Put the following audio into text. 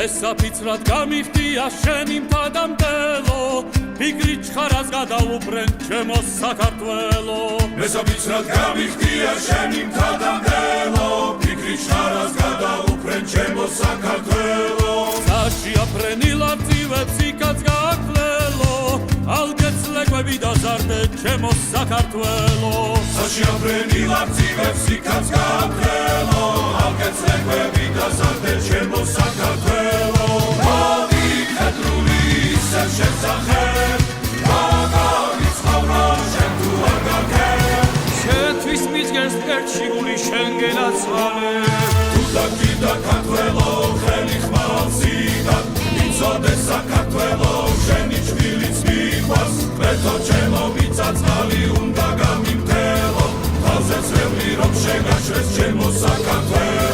მესაფიცრად გამიხდია შენი მთა-დამტელო, ფიქრით ჩხარას გადაუბრენ ჩემო საქართველო. მესაფიცრად გამიხდია შენი მთა-დამტელო, ფიქრით ჩხარას გადაუბრენ ჩემო საქართველო. საშიაფრენილ არწივებს იქაც გააკლელო, ალგეც ლეკვები დაზარდე ჩემო საქართველო. საშიაფრენილ არწივებს იქაც გააკლელო, ალგეც ლეკვები დაზარდე ჩემო საქართველო. მოგიხედრული ისევ შემსახებ, გაგარიცხავნა შენ თუ არ გაგებ. შეთვის მისგენს მკერდში გული შენგენაცვალე. თუდა კიდა ქართველო ხელი ხმალსიდან, იცოდე საქართველო შენი ჩვილიც მიყვარს. მეთო ჩემო მიწაწყალი უნდა გამიმთელო, თავზე წვევრი რომ შეგაშვეს ჩემო საქართველო.